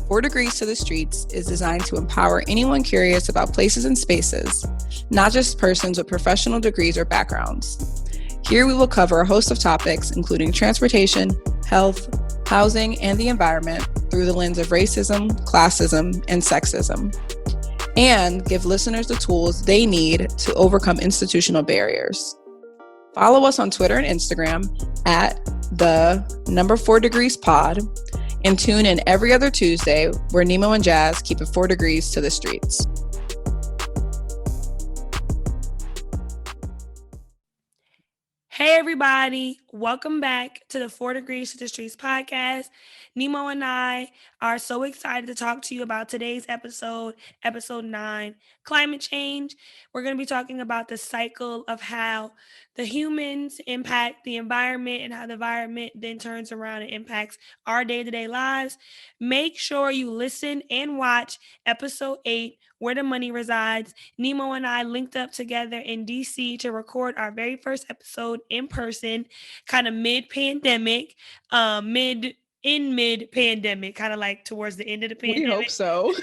4 Degrees to the Streets is designed to empower anyone curious about places and spaces, not just persons with professional degrees or backgrounds. Here we will cover a host of topics, including transportation, health, housing, and the environment through the lens of racism, classism, and sexism, and give listeners the tools they need to overcome institutional barriers. Follow us on Twitter and Instagram at the 4 Degrees Pod, and tune in every other Tuesday where Nimo and Jas keep it 4 degrees to the streets. Hey everybody, welcome back to the 4 Degrees to the Streets podcast. Nimo and I are so excited to talk to you about today's episode 9, climate change. We're going to be talking about the cycle of how the humans impact the environment and how the environment then turns around and impacts our day-to-day lives. Make sure you listen and watch episode 8, Where the Money Resides. Nimo and I linked up together in DC to record our very first episode in person, kind of mid-pandemic, mid-pandemic, kind of like towards the end of the pandemic. We hope so.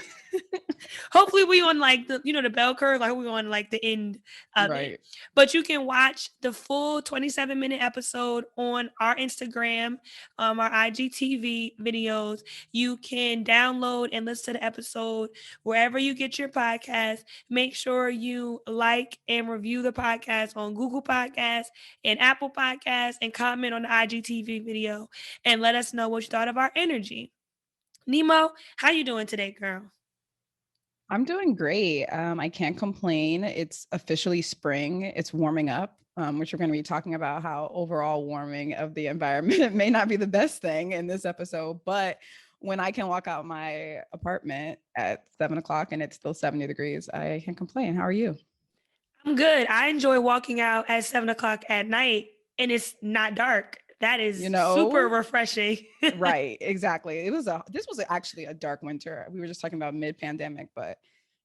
Hopefully we on like the bell curve, like we on like the end of it. But you can watch the full 27-minute episode on our Instagram, our IGTV videos. You can download and listen to the episode wherever you get your podcast. Make sure you like and review the podcast on Google Podcasts and Apple Podcasts, and comment on the IGTV video and let us know what you thought of our energy. Nimo, how you doing today, girl? I'm doing great. I can't complain. It's officially spring. It's warming up, which we're going to be talking about how overall warming of the environment may not be the best thing in this episode. But when I can walk out my apartment at 7:00 and it's still 70 degrees, I can't complain. How are you? I'm good. I enjoy walking out at 7:00 at night and it's not dark. That is super refreshing. Right, exactly. This was actually a dark winter. We were just talking about mid-pandemic, but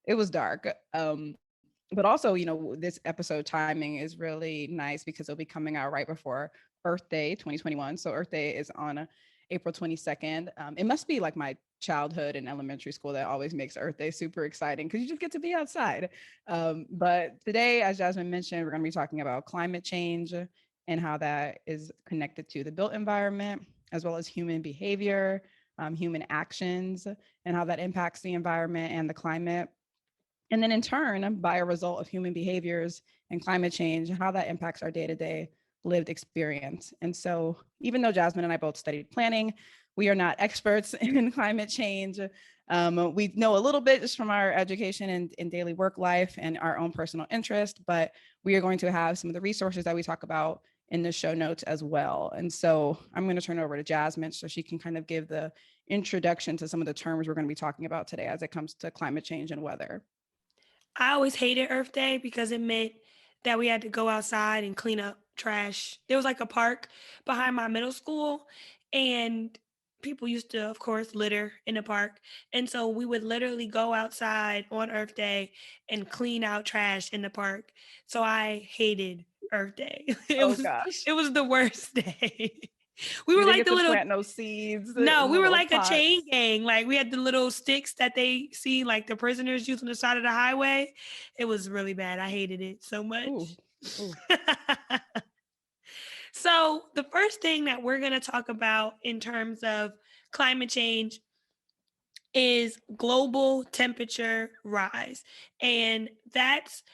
it was dark. But also, this episode timing is really nice because it'll be coming out right before Earth Day 2021. So Earth Day is on April 22nd. It must be like my childhood in elementary school that always makes Earth Day super exciting because you just get to be outside. But today, as Jasmine mentioned, we're going to be talking about climate change and how that is connected to the built environment, as well as human behavior, human actions, and how that impacts the environment and the climate. And then in turn, by a result of human behaviors and climate change, how that impacts our day-to-day lived experience. And so even though Jasmine and I both studied planning, we are not experts in climate change. We know a little bit just from our education and daily work life and our own personal interest, but we are going to have some of the resources that we talk about in the show notes as well. And so I'm going to turn it over to Jasmine so she can kind of give the introduction to some of the terms we're going to be talking about today as it comes to climate change and weather. I always hated Earth Day because it meant that we had to go outside and clean up trash. There was like a park behind my middle school, and people used to, of course, litter in the park. And so we would literally go outside on Earth Day and clean out trash in the park. So I hated Earth Day. Gosh. It was the worst day. We You were didn't like get the to little plant no seeds. No, we were like pots. a chain gang. Like we had the little sticks that they see like the prisoners use on the side of the highway. It was really bad. I hated it so much. Ooh. So the first thing that we're going to talk about in terms of climate change is global temperature rise. And that's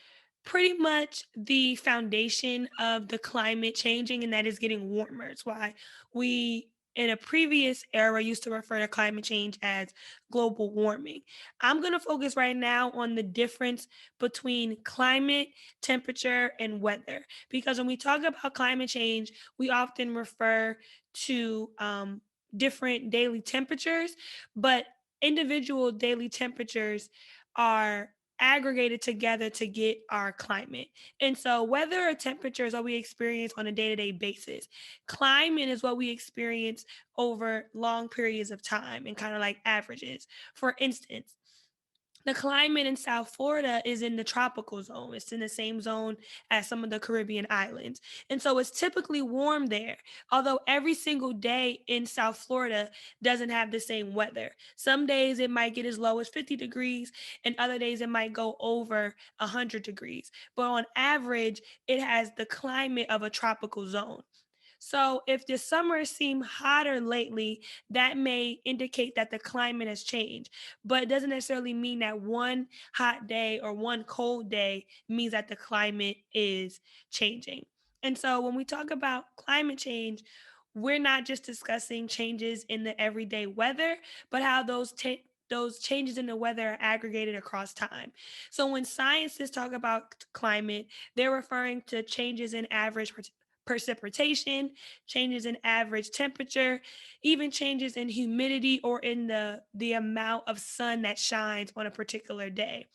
pretty much the foundation of the climate changing, and that is getting warmer. It's why we in a previous era used to refer to climate change as global warming. I'm going to focus right now on the difference between climate, temperature, and weather. Because when we talk about climate change, we often refer to different daily temperatures, but individual daily temperatures are aggregated together to get our climate. And so weather or temperature is what we experience on a day-to-day basis. Climate is what we experience over long periods of time and kind of like averages. For instance, The climate in South Florida is in the tropical zone. It's in the same zone as some of the Caribbean islands. And so it's typically warm there. Although every single day in South Florida doesn't have the same weather. Some days it might get as low as 50 degrees, and other days it might go over 100 degrees. But on average, it has the climate of a tropical zone. So if the summers seem hotter lately, that may indicate that the climate has changed. But it doesn't necessarily mean that one hot day or one cold day means that the climate is changing. And so when we talk about climate change, we're not just discussing changes in the everyday weather, but how those changes in the weather are aggregated across time. So when scientists talk about climate, they're referring to changes in average precipitation, changes in average temperature, even changes in humidity or in the amount of sun that shines on a particular day.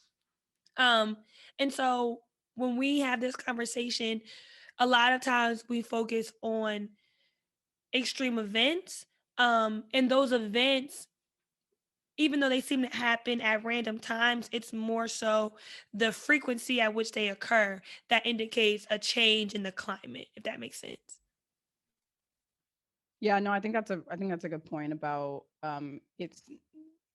Um, and so when we have this conversation, a lot of times we focus on extreme events. And those events, even though they seem to happen at random times, it's more so the frequency at which they occur that indicates a change in the climate, if that makes sense. Yeah, no, I think that's a good point about it's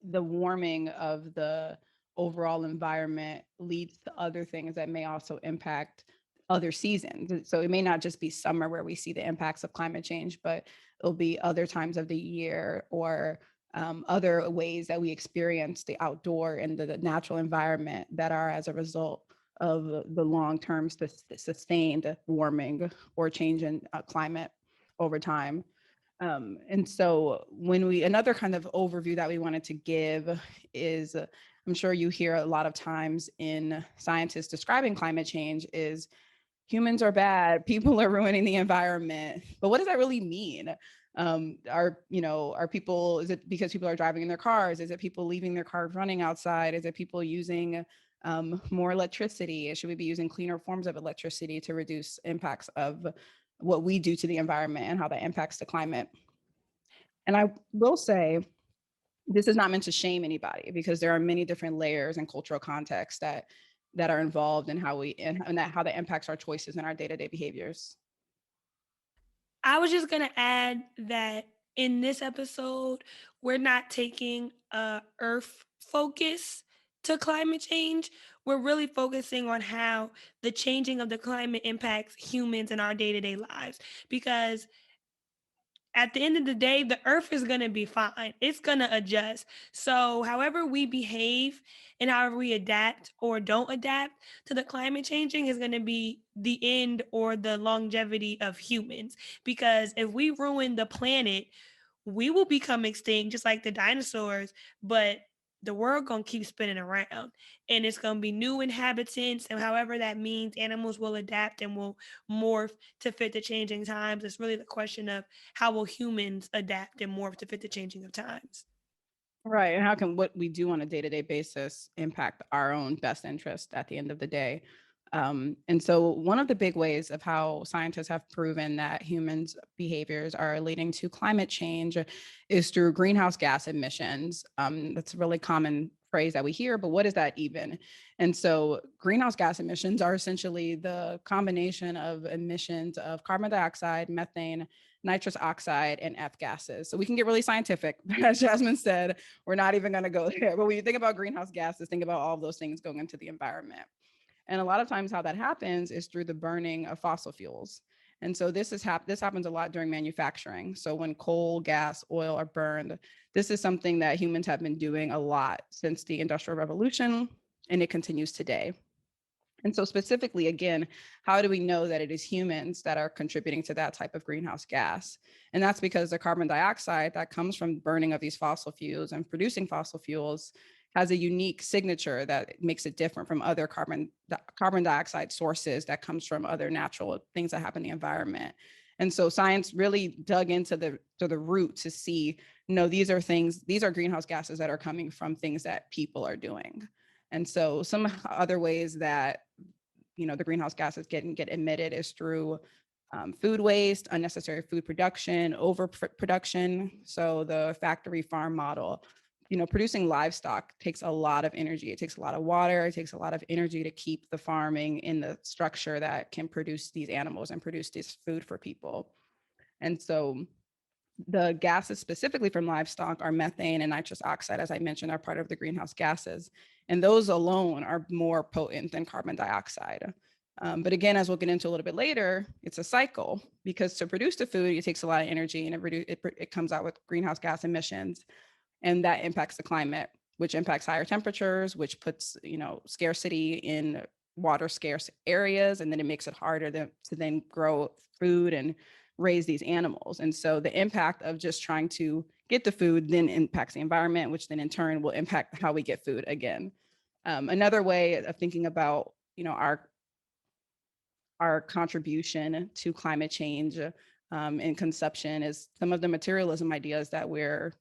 the warming of the overall environment leads to other things that may also impact other seasons. So it may not just be summer where we see the impacts of climate change, but it'll be other times of the year or other ways that we experience the outdoor and the natural environment that are as a result of the long-term sustained warming or change in climate over time. And so when another kind of overview that we wanted to give is, I'm sure you hear a lot of times in scientists describing climate change is humans are bad, people are ruining the environment. But what does that really mean? Are people, is it because people are driving in their cars? Is it people leaving their cars running outside? Is it people using more electricity? Should we be using cleaner forms of electricity to reduce impacts of what we do to the environment and how that impacts the climate? And I will say, this is not meant to shame anybody because there are many different layers and cultural contexts that are involved in how that impacts our choices and our day-to-day behaviors. I was just gonna add that in this episode, we're not taking a Earth focus to climate change. We're really focusing on how the changing of the climate impacts humans in our day to day lives. Because at the end of the day, the earth is going to be fine. It's going to adjust. So, however we behave and however we adapt or don't adapt to the climate changing is going to be the end or the longevity of humans. Because if we ruin the planet, we will become extinct just like the dinosaurs, but the world gonna keep spinning around and it's gonna be new inhabitants, and however that means animals will adapt and will morph to fit the changing times. It's really the question of how will humans adapt and morph to fit the changing of times. Right. And how can what we do on a day-to-day basis impact our own best interest at the end of the day? And so one of the big ways of how scientists have proven that humans' behaviors are leading to climate change is through greenhouse gas emissions. That's a really common phrase that we hear, but what is that even? And so greenhouse gas emissions are essentially the combination of emissions of carbon dioxide, methane, nitrous oxide, and F gases. So we can get really scientific, but as Jasmine said, we're not even going to go there. But when you think about greenhouse gases, think about all of those things going into the environment. And a lot of times how that happens is through the burning of fossil fuels. And so this happens a lot during manufacturing. So when coal, gas, oil are burned, this is something that humans have been doing a lot since the Industrial Revolution, and it continues today. And so specifically, again, how do we know that it is humans that are contributing to that type of greenhouse gas? And that's because the carbon dioxide that comes from burning of these fossil fuels and producing fossil fuels has a unique signature that makes it different from other carbon dioxide sources that comes from other natural things that happen in the environment. And so science really dug into the root to see, no, these are greenhouse gases that are coming from things that people are doing. And so some other ways that the greenhouse gases get emitted is through food waste, unnecessary food production, overproduction. So the factory farm model producing livestock takes a lot of energy. It takes a lot of water. It takes a lot of energy to keep the farming in the structure that can produce these animals and produce this food for people. And so the gases specifically from livestock are methane and nitrous oxide, as I mentioned, are part of the greenhouse gases. And those alone are more potent than carbon dioxide. But again, as we'll get into a little bit later, it's a cycle because to produce the food, it takes a lot of energy and it comes out with greenhouse gas emissions, and that impacts the climate, which impacts higher temperatures, which puts scarcity in water scarce areas, and then it makes it harder to then grow food and raise these animals. And so the impact of just trying to get the food then impacts the environment, which then in turn will impact how we get food again. Another way of thinking about our contribution to climate change and consumption is some of the materialism ideas that we're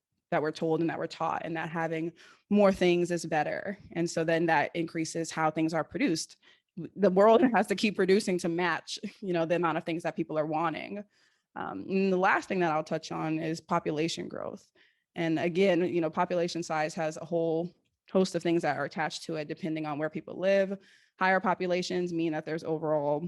told and that we're taught, and that having more things is better. And so then that increases how things are produced. The world has to keep producing to match, the amount of things that people are wanting. And the last thing that I'll touch on is population growth. And again, population size has a whole host of things that are attached to it, depending on where people live. Higher populations mean that there's overall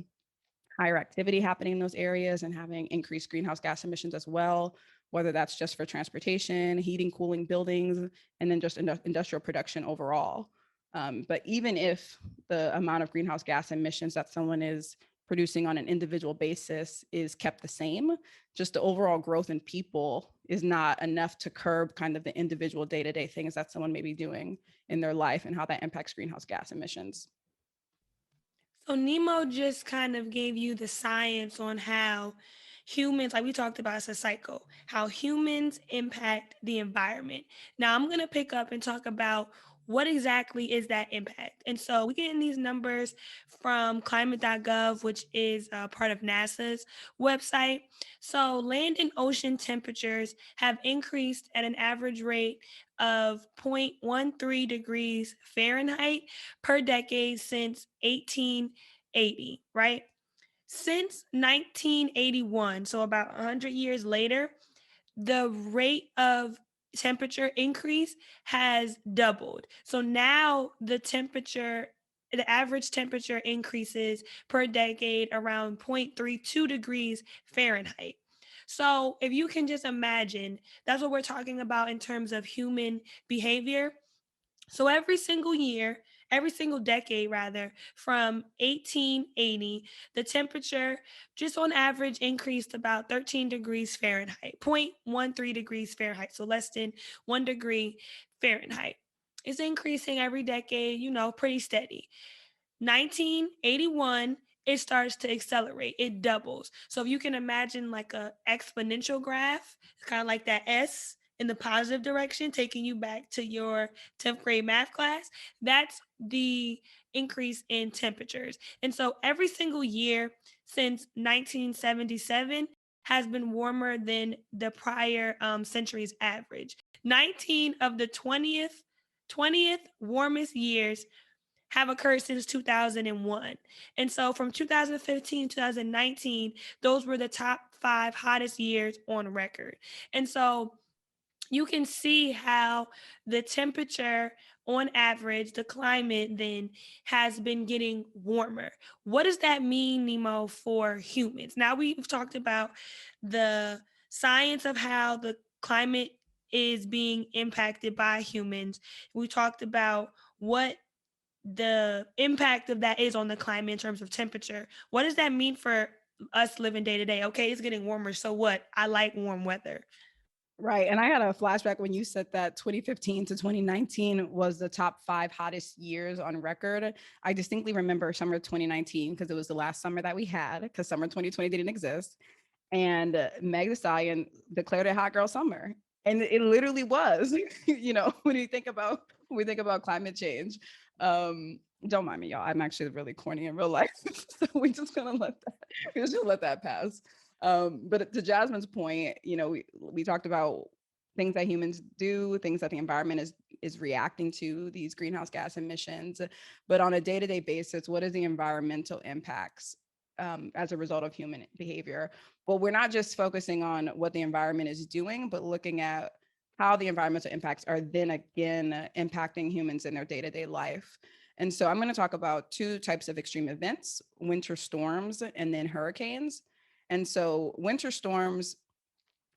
higher activity happening in those areas and having increased greenhouse gas emissions as well, whether that's just for transportation, heating, cooling buildings, and then just industrial production overall. But even if the amount of greenhouse gas emissions that someone is producing on an individual basis is kept the same, just the overall growth in people is not enough to curb kind of the individual day-to-day things that someone may be doing in their life and how that impacts greenhouse gas emissions. So Nemo just kind of gave you the science on how humans, like we talked about, it's a cycle, how humans impact the environment. Now I'm going to pick up and talk about what exactly is that impact. And so we get in these numbers from climate.gov, which is part of NASA's website. So land and ocean temperatures have increased at an average rate of 0.13 degrees Fahrenheit per decade since 1880, right? Since 1981, so about 100 years later, the rate of temperature increase has doubled. So now the average temperature increases per decade around 0.32 degrees Fahrenheit. So if you can just imagine, that's what we're talking about in terms of human behavior. So every single decade rather, from 1880, the temperature just on average increased about 13 degrees Fahrenheit, 0.13 degrees Fahrenheit, so less than 1 degree Fahrenheit. It's increasing every decade, pretty steady. 1981, it starts to accelerate. It doubles. So if you can imagine like a exponential graph, it's kind of like that S in the positive direction, taking you back to your 10th grade math class. That's the increase in temperatures. And so every single year since 1977 has been warmer than the prior century's average. 19 of the 20th warmest years have occurred since 2001. And so from 2015 to 2019, those were the top 5 hottest years on record. And so you can see how the temperature on average, the climate then has been getting warmer. What does that mean, Nemo, for humans? Now we've talked about the science of how the climate is being impacted by humans. We talked about what the impact of that is on the climate in terms of temperature. What does that mean for us living day to day? Okay, it's getting warmer. So what? I like warm weather. Right. And I had a flashback when you said that 2015 to 2019 was the top 5 hottest years on record. I distinctly remember summer 2019 because it was the last summer that we had, because summer 2020 didn't exist. And Meg Thee Stallion declared it hot girl summer. And it literally was, when we think about climate change. Don't mind me, y'all. I'm actually really corny in real life. So we just let that pass. But to Jasmine's point, we talked about things that humans do, things that the environment is reacting to, these greenhouse gas emissions. But on a day-to-day basis, what is the environmental impacts as a result of human behavior? Well, we're not just focusing on what the environment is doing, but looking at how the environmental impacts are then again impacting humans in their day-to-day life. And so I'm going to talk about two types of extreme events: winter storms and then hurricanes. And so winter storms,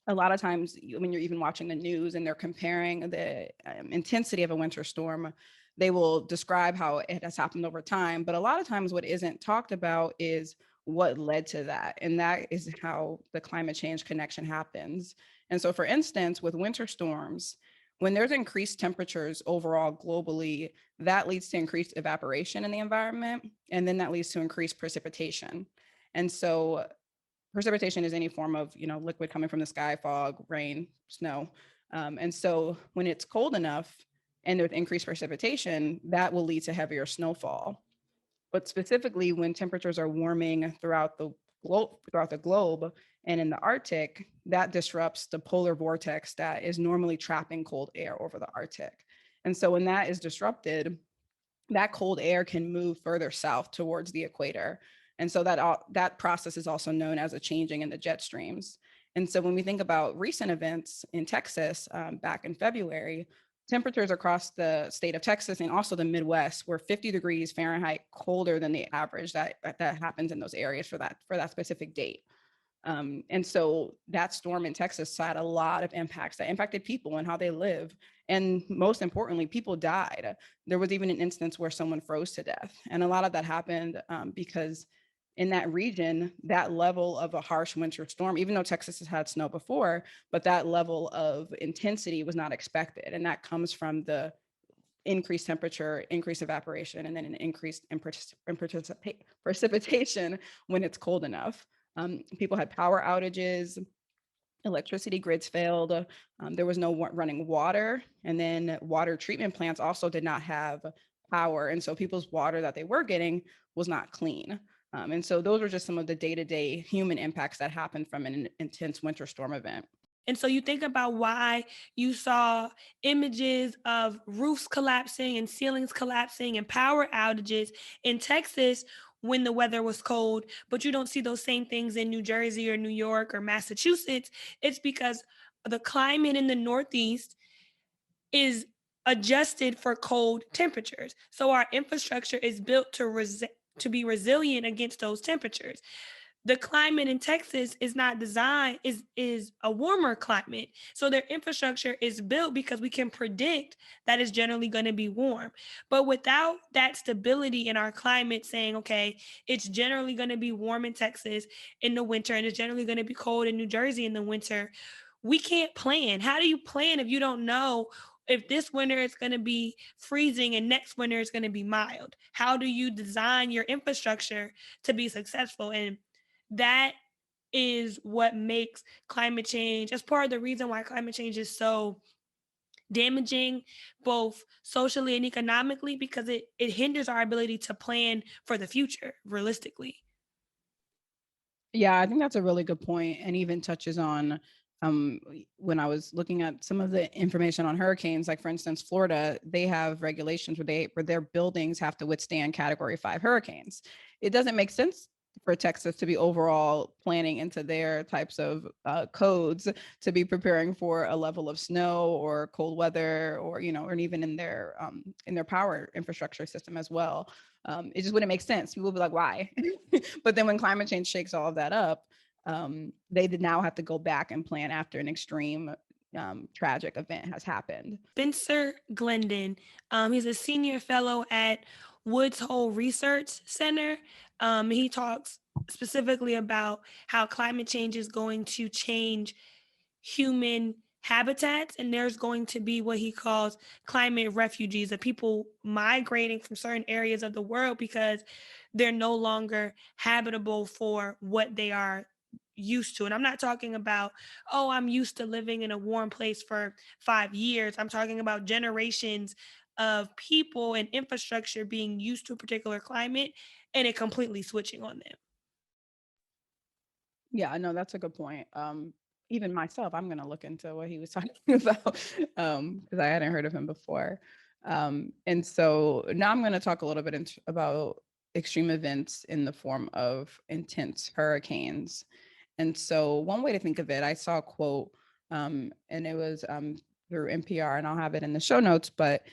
a lot of times when you're even watching the news and they're comparing the intensity of a winter storm, they will describe how it has happened over time. But a lot of times what isn't talked about is what led to that. And that is how the climate change connection happens. And so, for instance, with winter storms, when there's increased temperatures overall globally, that leads to increased evaporation in the environment. And then that leads to increased precipitation. And so precipitation is any form of, liquid coming from the sky, fog, rain, snow. And so when it's cold enough and there's increased precipitation, that will lead to heavier snowfall. But specifically when temperatures are warming throughout the globe and in the Arctic, that disrupts the polar vortex that is normally trapping cold air over the Arctic. And so when that is disrupted, that cold air can move further south towards the equator. And so that process is also known as a changing in the jet streams. And so when we think about recent events in Texas back in February, temperatures across the state of Texas and also the Midwest were 50 degrees Fahrenheit colder than the average that happens in those areas for that specific date. And so that storm in Texas had a lot of impacts that impacted people and how they live. And most importantly, people died. There was even an instance where someone froze to death. And a lot of that happened because in that region, that level of a harsh winter storm, even though Texas has had snow before, but that level of intensity was not expected. And that comes from the increased temperature, increased evaporation, and then an increase in precipitation when it's cold enough. People had power outages, electricity grids failed, there was no running water, and then water treatment plants also did not have power. And so people's water that they were getting was not clean. And so those were just some of the day-to-day human impacts that happened from an intense winter storm event. And so you think about why you saw images of roofs collapsing and ceilings collapsing and power outages in Texas when the weather was cold, but you don't see those same things in New Jersey or New York or Massachusetts. It's because the climate in the Northeast is adjusted for cold temperatures. So our infrastructure is built to be resilient against those temperatures. The climate in Texas is not designed is a warmer climate. So their infrastructure is built because we can predict that it's generally going to be warm. But without that stability in our climate saying, okay, it's generally going to be warm in Texas in the winter and it's generally going to be cold in New Jersey in the winter, we can't plan. How do you plan if you don't know if this winter it's going to be freezing and next winter it's going to be mild? How do you design your infrastructure to be successful? And that is what makes climate change, as part of the reason why climate change is so damaging both socially and economically, because it hinders our ability to plan for the future realistically. Yeah, I think that's a really good point, and even touches on when I was looking at some of the information on hurricanes, like for instance, Florida, they have regulations where their buildings have to withstand Category 5 hurricanes. It doesn't make sense for Texas to be overall planning into their types of codes to be preparing for a level of snow or cold weather, or or even in their power infrastructure system as well. It just wouldn't make sense. People would be like, why? But then when climate change shakes all of that up, they did now have to go back and plan after an extreme tragic event has happened. Spencer Glendon, he's a senior fellow at Woods Hole Research Center. He talks specifically about how climate change is going to change human habitats, and there's going to be what he calls climate refugees, of people migrating from certain areas of the world because they're no longer habitable for what they are used to. And I'm not talking about, oh, I'm used to living in a warm place for 5 years. I'm talking about generations of people and infrastructure being used to a particular climate and it completely switching on them. Yeah, no, that's a good point. Even myself, I'm gonna look into what he was talking about because I hadn't heard of him before. And so now I'm gonna talk a little bit about extreme events in the form of intense hurricanes. And so one way to think of it, I saw a quote, and it was through NPR, and I'll have it in the show notes, but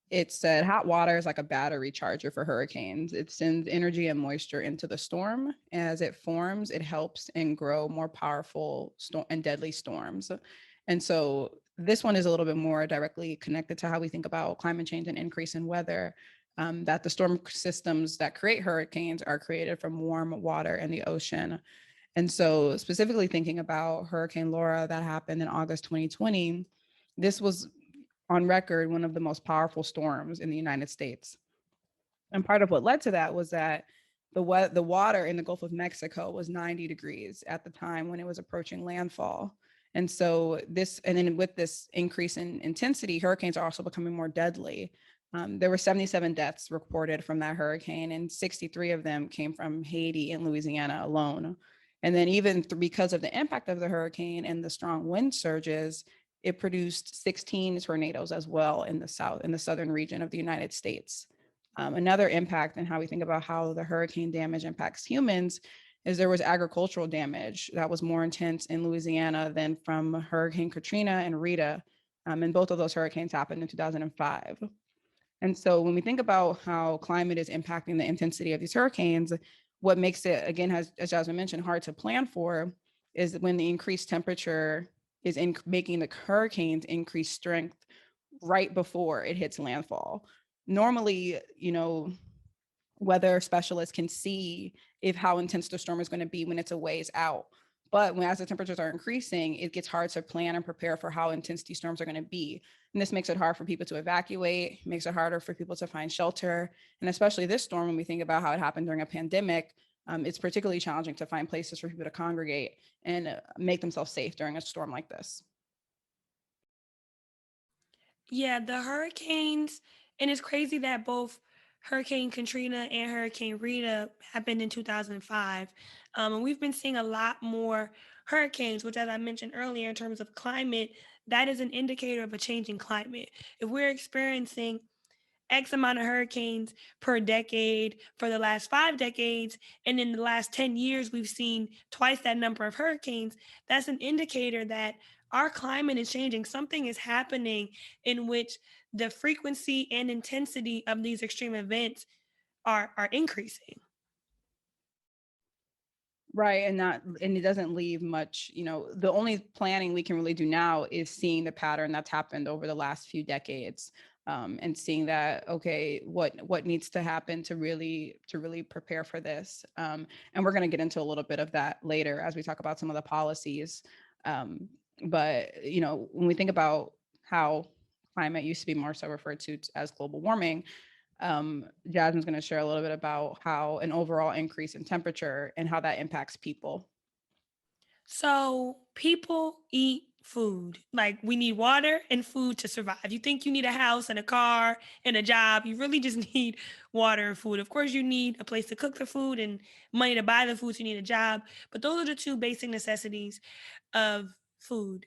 it said hot water is like a battery charger for hurricanes. It sends energy and moisture into the storm. As it forms, it helps and grow more powerful storm and deadly storms. And so this one is a little bit more directly connected to how we think about climate change and increase in weather. That the storm systems that create hurricanes are created from warm water in the ocean. And so, specifically thinking about Hurricane Laura that happened in August 2020, this was on record one of the most powerful storms in the United States. And part of what led to that was that the water in the Gulf of Mexico was 90 degrees at the time when it was approaching landfall. And so and then with this increase in intensity, hurricanes are also becoming more deadly. There were 77 deaths reported from that hurricane, and 63 of them came from Haiti and Louisiana alone. And then even because of the impact of the hurricane and the strong wind surges, it produced 16 tornadoes as well in the southern region of the United States. Another impact in how we think about how the hurricane damage impacts humans is there was agricultural damage that was more intense in Louisiana than from Hurricane Katrina and Rita. And both of those hurricanes happened in 2005. And so when we think about how climate is impacting the intensity of these hurricanes, what makes it, again, as Jasmine mentioned, hard to plan for is when the increased temperature is making the hurricanes increase strength right before it hits landfall. Normally, weather specialists can see if how intense the storm is going to be when it's a ways out. But as the temperatures are increasing, it gets hard to plan and prepare for how intense these storms are going to be. And this makes it hard for people to evacuate, makes it harder for people to find shelter. And especially this storm, when we think about how it happened during a pandemic, it's particularly challenging to find places for people to congregate and make themselves safe during a storm like this. Yeah, the hurricanes, and it's crazy that both Hurricane Katrina and Hurricane Rita happened in 2005. And we've been seeing a lot more hurricanes, which, as I mentioned earlier, in terms of climate, that is an indicator of a changing climate. If we're experiencing X amount of hurricanes per decade for the last 5 decades. And in the last 10 years, we've seen twice that number of hurricanes. That's an indicator that our climate is changing. Something is happening in which the frequency and intensity of these extreme events are increasing. Right. And it doesn't leave much, the only planning we can really do now is seeing the pattern that's happened over the last few decades. And seeing that, okay, what needs to happen to really prepare for this. And we're going to get into a little bit of that later as we talk about some of the policies. But when we think about how climate used to be more so referred to as global warming, Jasmine's going to share a little bit about how an overall increase in temperature and how that impacts people. So people eat food. Like we need water and food to survive. You think you need a house and a car and a job. You really just need water and food. Of course, you need a place to cook the food and money to buy the food. So you need a job. But those are the two basic necessities of food,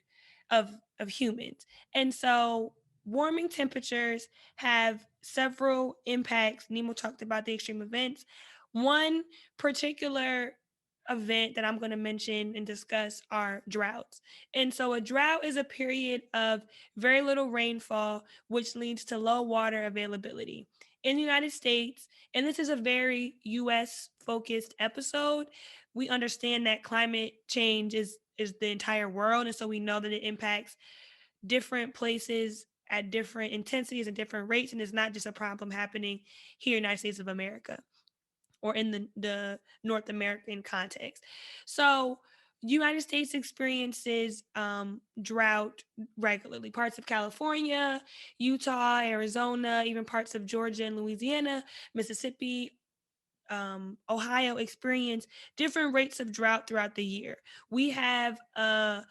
of humans. And so warming temperatures have several impacts. Nemo talked about the extreme events. One particular event that I'm going to mention and discuss are droughts. And so a drought is a period of very little rainfall, which leads to low water availability. In the United States, and this is a very US focused episode, we understand that climate change is the entire world. And so we know that it impacts different places at different intensities and different rates. And it's not just a problem happening here in the United States of America or in the North American context. So United States experiences drought regularly. Parts of California, Utah, Arizona, even parts of Georgia and Louisiana, Mississippi, Ohio experience different rates of drought throughout the year. We have a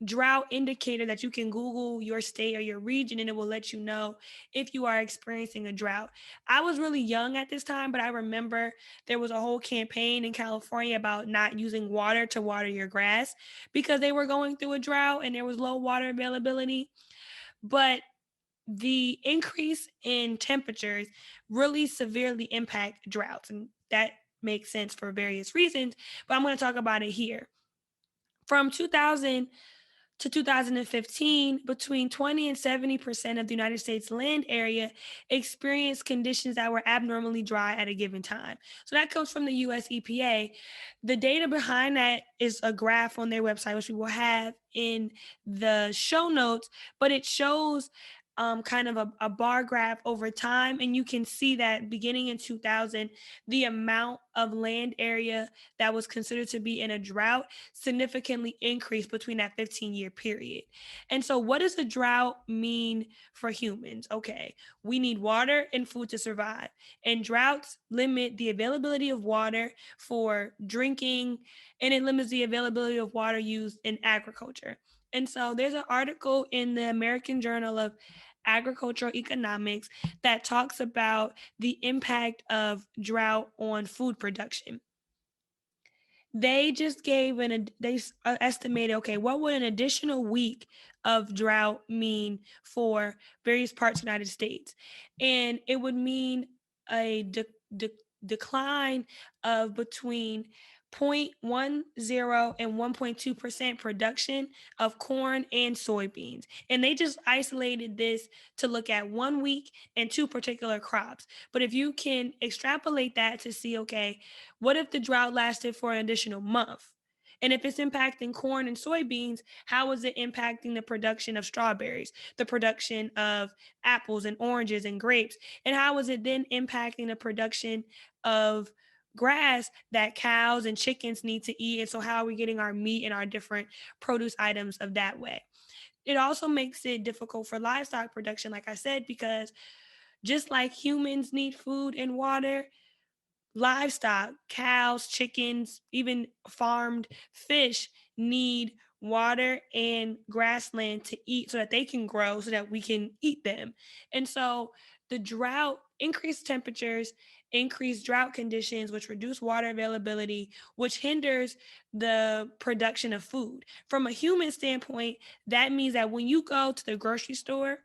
drought indicator that you can Google your state or your region and it will let you know if you are experiencing a drought. I was really young at this time, but I remember there was a whole campaign in California about not using water to water your grass because they were going through a drought and there was low water availability. But the increase in temperatures really severely impact droughts, and that makes sense for various reasons, but I'm going to talk about it here. From 2000 to 2015, between 20 and 70% of the United States land area experienced conditions that were abnormally dry at a given time. So that comes from the US EPA. The data behind that is a graph on their website, which we will have in the show notes, but it shows kind of a bar graph over time. And you can see that beginning in 2000, the amount of land area that was considered to be in a drought significantly increased between that 15-year period. And so, what does a drought mean for humans? Okay, we need water and food to survive. And droughts limit the availability of water for drinking, and it limits the availability of water used in agriculture. And so there's an article in the American Journal of Agricultural Economics that talks about the impact of drought on food production. They just gave estimated, okay, what would an additional week of drought mean for various parts of the United States? And it would mean a decline of between 0.10 and 1.2% production of corn and soybeans. And they just isolated this to look at 1 week and two particular crops. But if you can extrapolate that to see, okay, what if the drought lasted for an additional month? And if it's impacting corn and soybeans, how is it impacting the production of strawberries, the production of apples and oranges and grapes? And how is it then impacting the production of grass that cows and chickens need to eat? And so, how are we getting our meat and our different produce items of that way? It also makes it difficult for livestock production, like I said, because just like humans need food and water, livestock, cows, chickens, even farmed fish need water and grassland to eat so that they can grow so that we can eat them. And so the drought, increased temperatures, increased drought conditions, which reduce water availability, which hinders the production of food. From a human standpoint, that means that when you go to the grocery store,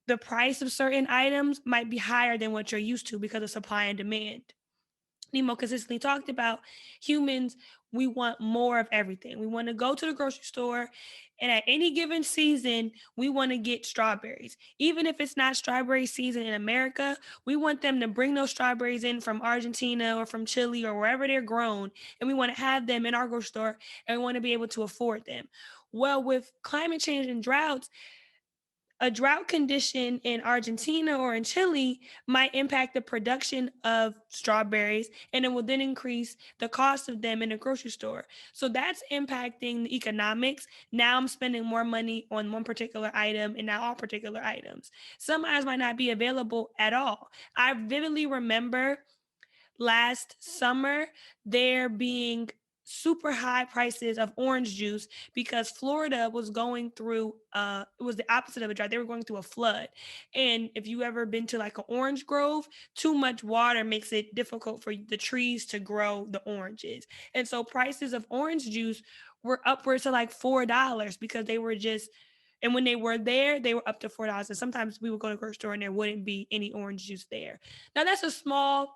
the price of certain items might be higher than what you're used to because of supply and demand. Nemo consistently talked about humans, we want more of everything. We want to go to the grocery store, and at any given season, we want to get strawberries. Even if it's not strawberry season in America, we want them to bring those strawberries in from Argentina or from Chile or wherever they're grown, and we want to have them in our grocery store, and we want to be able to afford them. Well, with climate change and droughts, a drought condition in Argentina or in Chile might impact the production of strawberries, and it will then increase the cost of them in the grocery store. So that's impacting the economics. Now I'm spending more money on one particular item and not all particular items. Some items might not be available at all. I vividly remember last summer there being super high prices of orange juice because Florida was going through it was the opposite of a drought. They were going through a flood. And if you ever been to like an orange grove, too much water makes it difficult for the trees to grow the oranges. And so prices of orange juice were upwards to like $4 because they were just, and when they were there, they were up to $4. And sometimes we would go to the grocery store and there wouldn't be any orange juice there. Now that's a small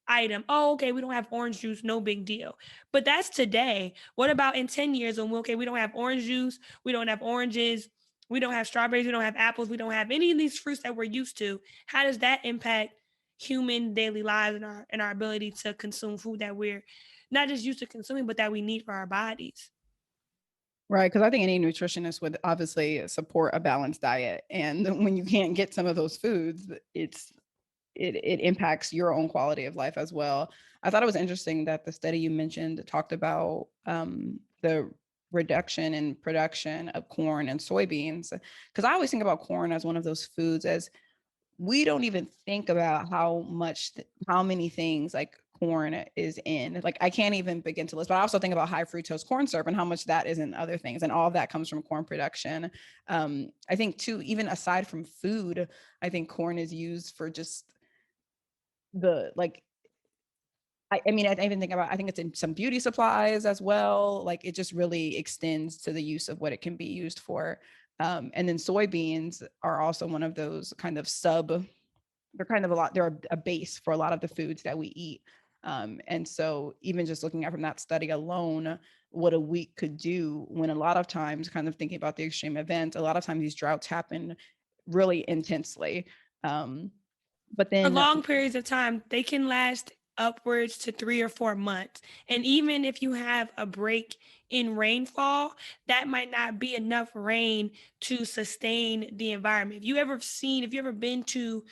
item. Oh, okay, we don't have orange juice, no big deal. But that's today. What about in 10 years when okay, we don't have orange juice, we don't have oranges, we don't have strawberries, we don't have apples, we don't have any of these fruits that we're used to? How does that impact human daily lives and our ability to consume food that we're not just used to consuming, but that we need for our bodies? Right, because I think any nutritionist would obviously support a balanced diet, and when you can't get some of those foods, it impacts your own quality of life as well. I thought it was interesting that the study you mentioned talked about the reduction in production of corn and soybeans, because I always think about corn as one of those foods as we don't even think about how many things like corn is in. Like I can't even begin to list, but I also think about high fructose corn syrup and how much that is in other things. And all of that comes from corn production. I think too, even aside from food, I think corn is used for just the like I mean, I even think about I think it's in some beauty supplies as well. Like it just really extends to the use of what it can be used for. And then soybeans are also one of those kind of they're kind of they're a base for a lot of the foods that we eat. And so even just looking at from that study alone, what a week could do, when a lot of times, kind of thinking about the extreme events, a lot of times these droughts happen really intensely. Um, but For then long periods of time, they can last upwards to 3 or 4 months. And even if you have a break in rainfall, that might not be enough rain to sustain the environment. If you ever been to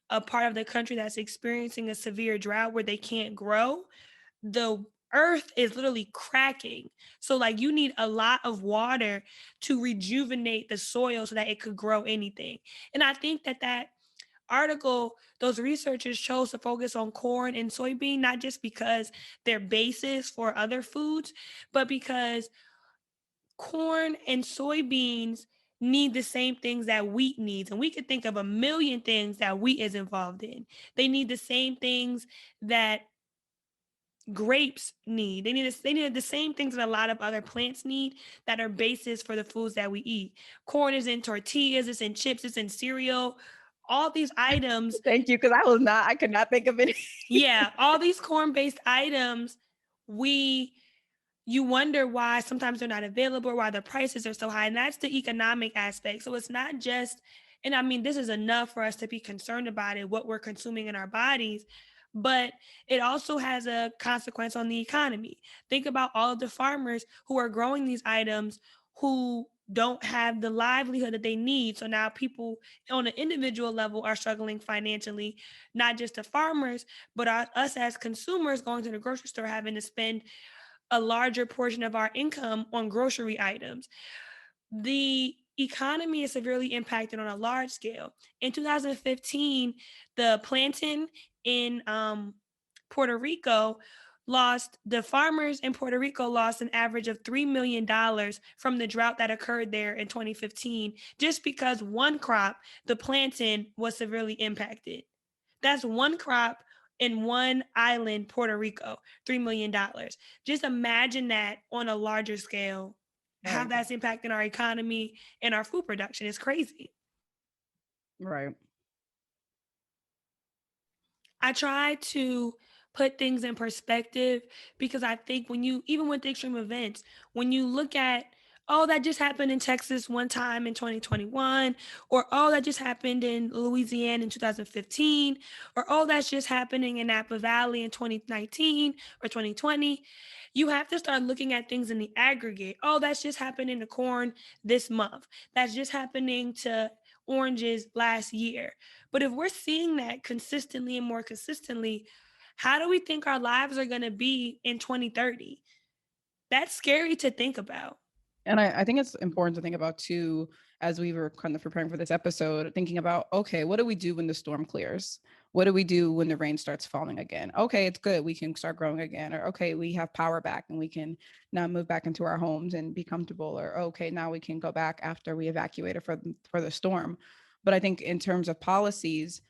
a part of the country that's experiencing a severe drought where they can't grow, the earth is literally cracking. So like you need a lot of water to rejuvenate the soil so that it could grow anything. And I think that article, those researchers chose to focus on corn and soybean, not just because they're bases for other foods, but because corn and soybeans need the same things that wheat needs. And we could think of a million things that wheat is involved in. They need the same things that grapes need. They need the same things that a lot of other plants need that are bases for the foods that we eat. Corn is in tortillas, it's in chips, it's in cereal. All these items, thank you, because I could not think of any. yeah, all these corn-based items, we you wonder why sometimes they're not available, why the prices are so high. And that's the economic aspect. So it's not just, and I mean, this is enough for us to be concerned about it, what we're consuming in our bodies, but it also has a consequence on the economy. Think about all of the farmers who are growing these items who don't have the livelihood that they need. So now people on an individual level are struggling financially, not just the farmers, but us as consumers going to the grocery store having to spend a larger portion of our income on grocery items. The economy is severely impacted on a large scale. In 2015, the plantain in Puerto Rico the farmers in Puerto Rico lost an average of $3 million from the drought that occurred there in 2015, just because one crop, the plantain, was severely impacted. That's one crop in one island, Puerto Rico, $3 million. Just imagine that on a larger scale, how Right. that's impacting our economy and our food production. Is crazy. Right. I try to put things in perspective because I think even with the extreme events, when you look at, oh, that just happened in Texas one time in 2021, or oh, that just happened in Louisiana in 2015, or oh, that's just happening in Napa Valley in 2019 or 2020, you have to start looking at things in the aggregate. Oh, that's just happening to corn this month. That's just happening to oranges last year. But if we're seeing that consistently and more consistently, how do we think our lives are going to be in 2030? That's scary to think about. And I think it's important to think about too, as we were kind of preparing for this episode, thinking about, okay, what do we do when the storm clears? What do we do when the rain starts falling again? Okay, it's good. We can start growing again. Or okay, we have power back and we can now move back into our homes and be comfortable. Or okay, now we can go back after we evacuated for the storm. But I think in terms of policies,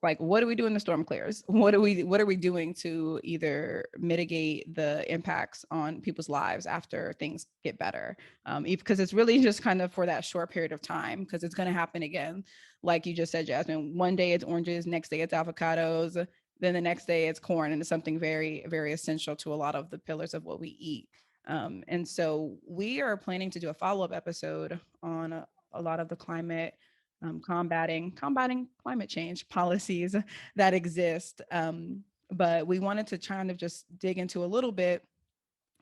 like, what do we do when the storm clears? What are we doing to either mitigate the impacts on people's lives after things get better? Because it's really just kind of for that short period of time, because it's going to happen again. Like you just said, Jasmine, one day it's oranges, next day it's avocados, then the next day it's corn, and it's something very, very essential to a lot of the pillars of what we eat. And so we are planning to do a follow-up episode on a lot of the climate, combating climate change policies that exist. But we wanted to kind of just dig into a little bit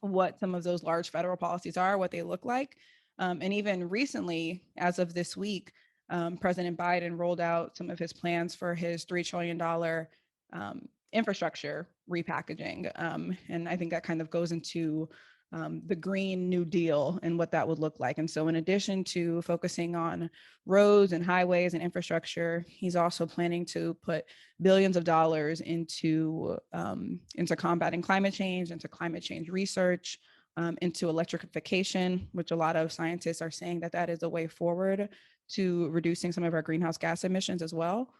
what some of those large federal policies are, what they look like. And even recently, as of this week, President Biden rolled out some of his plans for his $3 trillion infrastructure repackaging. And I think that kind of goes into the Green New Deal and what that would look like. And so, in addition to focusing on roads and highways and infrastructure, he's also planning to put billions of dollars into combating climate change, into climate change research, into electrification, which a lot of scientists are saying that that is a way forward to reducing some of our greenhouse gas emissions as well.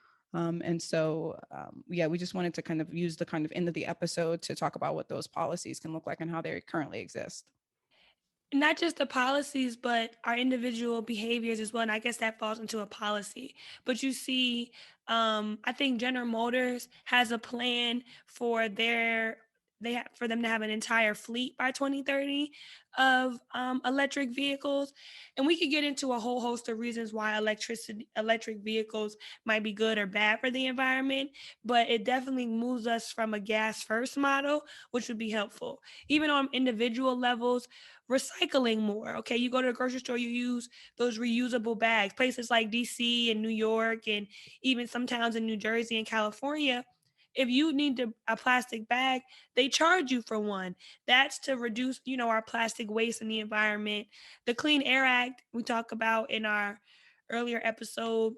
Yeah, we just wanted to kind of use the kind of end of the episode to talk about what those policies can look like and how they currently exist. Not just the policies, but our individual behaviors as well. And I guess that falls into a policy. But you see, I think General Motors has a plan for their for them to have an entire fleet by 2030 of electric vehicles. And we could get into a whole host of reasons why electric vehicles might be good or bad for the environment, but it definitely moves us from a gas first model, which would be helpful. Even on individual levels, recycling more. Okay, you go to the grocery store, you use those reusable bags. Places like DC and New York, and even some towns in New Jersey and California, if you need a plastic bag, they charge you for one. That's to reduce, our plastic waste in the environment. The Clean Air Act we talk about in our earlier episode,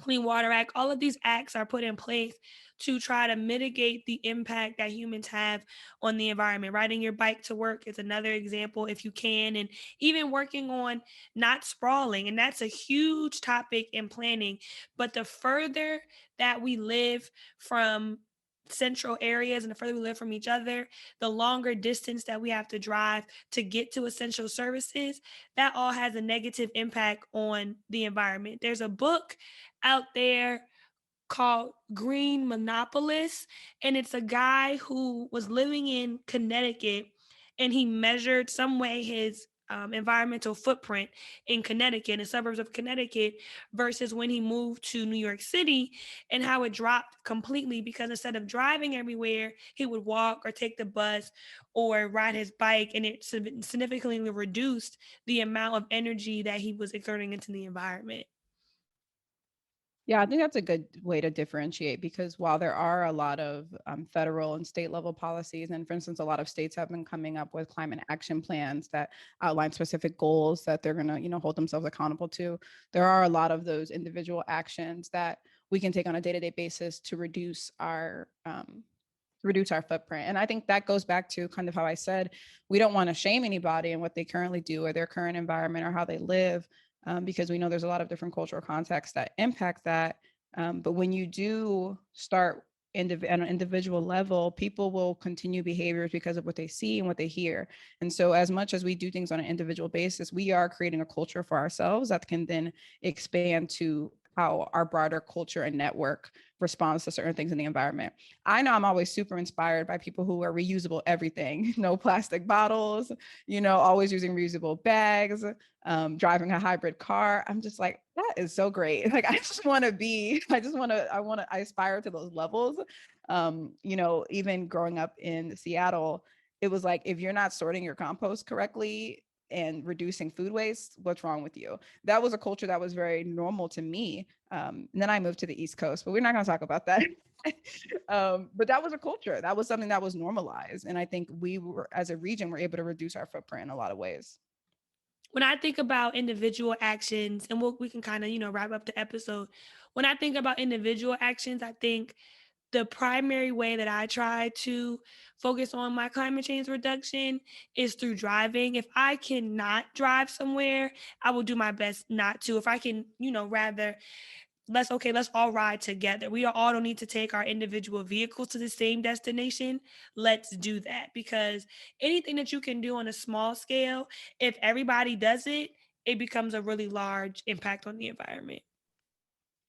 Clean Water Act, all of these acts are put in place to try to mitigate the impact that humans have on the environment. Riding your bike to work is another example, if you can, and even working on not sprawling. And that's a huge topic in planning. But the further that we live from central areas and the further we live from each other, the longer distance that we have to drive to get to essential services, that all has a negative impact on the environment. There's a book out there called Green Monopolist, and it's a guy who was living in Connecticut, and he measured some way his environmental footprint in Connecticut, in the suburbs of Connecticut, versus when he moved to New York City, and how it dropped completely because instead of driving everywhere, he would walk or take the bus or ride his bike, and it significantly reduced the amount of energy that he was exerting into the environment. Yeah, I think that's a good way to differentiate because while there are a lot of federal and state level policies, and for instance, a lot of states have been coming up with climate action plans that outline specific goals that they're going to, hold themselves accountable to. There are a lot of those individual actions that we can take on a day-to-day basis to reduce our footprint. And I think that goes back to kind of how I said, we don't want to shame anybody in what they currently do or their current environment or how they live, because we know there's a lot of different cultural contexts that impact that. But when you do start at an individual level, people will continue behaviors because of what they see and what they hear. And so as much as we do things on an individual basis, we are creating a culture for ourselves that can then expand to how our broader culture and network responds to certain things in the environment. I know I'm always super inspired by people who are reusable everything, no plastic bottles, always using reusable bags, driving a hybrid car. I'm just like, that is so great. Like, I aspire to those levels. Even growing up in Seattle, it was like, if you're not sorting your compost correctly and reducing food waste, what's wrong with you? That was a culture that was very normal to me. And then I moved to the East Coast, but we're not going to talk about that. But that was a culture. That was something that was normalized. And I think we were, as a region, we're able to reduce our footprint in a lot of ways. When I think about individual actions, and we can kind of, wrap up the episode. When I think about individual actions, I think the primary way that I try to focus on my climate change reduction is through driving. If I cannot drive somewhere, I will do my best not to. If I can, rather let's all ride together. We all don't need to take our individual vehicles to the same destination. Let's do that, because anything that you can do on a small scale, if everybody does it, it becomes a really large impact on the environment.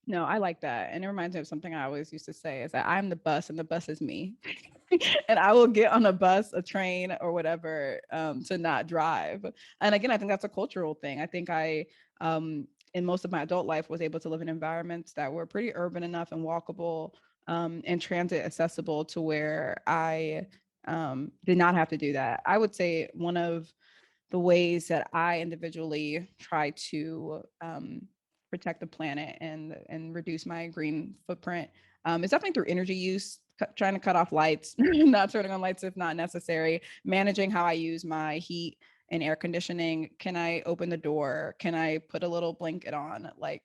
No, I like that. And it reminds me of something I always used to say is that I'm the bus and the bus is me. And I will get on a bus, a train, or whatever, to not drive. And again, I think that's a cultural thing. I think in most of my adult life, was able to live in environments that were pretty urban enough and walkable, and transit accessible to where I did not have to do that. I would say one of the ways that I individually try to protect the planet and reduce my green footprint is definitely through energy use, trying to cut off lights, not turning on lights if not necessary, managing how I use my heat and air conditioning. Can I open the door? Can I put a little blanket on? Like,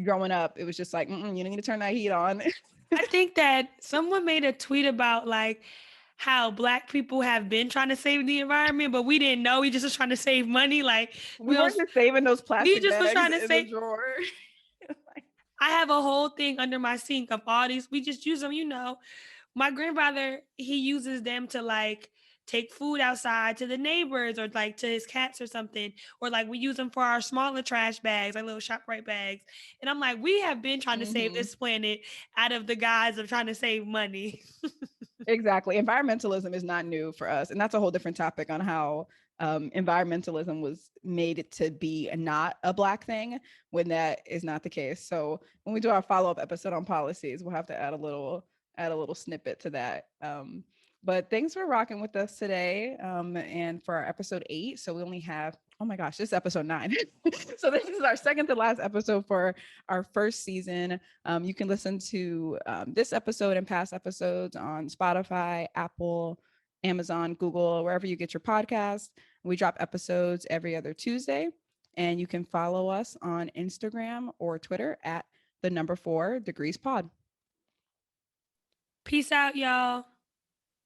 growing up, it was just like, you need to turn that heat on. I think that someone made a tweet about like how Black people have been trying to save the environment, but we didn't know. We just was trying to save money. Like We weren't just saving those we plastic just was bags trying to in the save. drawer. I have a whole thing under my sink of all these. We just use them. My grandfather, he uses them to like take food outside to the neighbors or like to his cats or something. Or like we use them for our smaller trash bags, like little ShopRite bags. And I'm like, we have been trying to save Mm-hmm. this planet out of the guise of trying to save money. Exactly. Environmentalism is not new for us. And that's a whole different topic on how environmentalism was made it to be not a Black thing when that is not the case. So when we do our follow-up episode on policies, we'll have to add a little snippet to that. But thanks for rocking with us today. And for our episode 8. So we only have, oh my gosh, this is episode 9. So this is our second to last episode for our first season. You can listen to this episode and past episodes on Spotify, Apple, Amazon, Google, wherever you get your podcast. We drop episodes every other Tuesday, and you can follow us on Instagram or Twitter at the number 4 degrees pod. Peace out, y'all.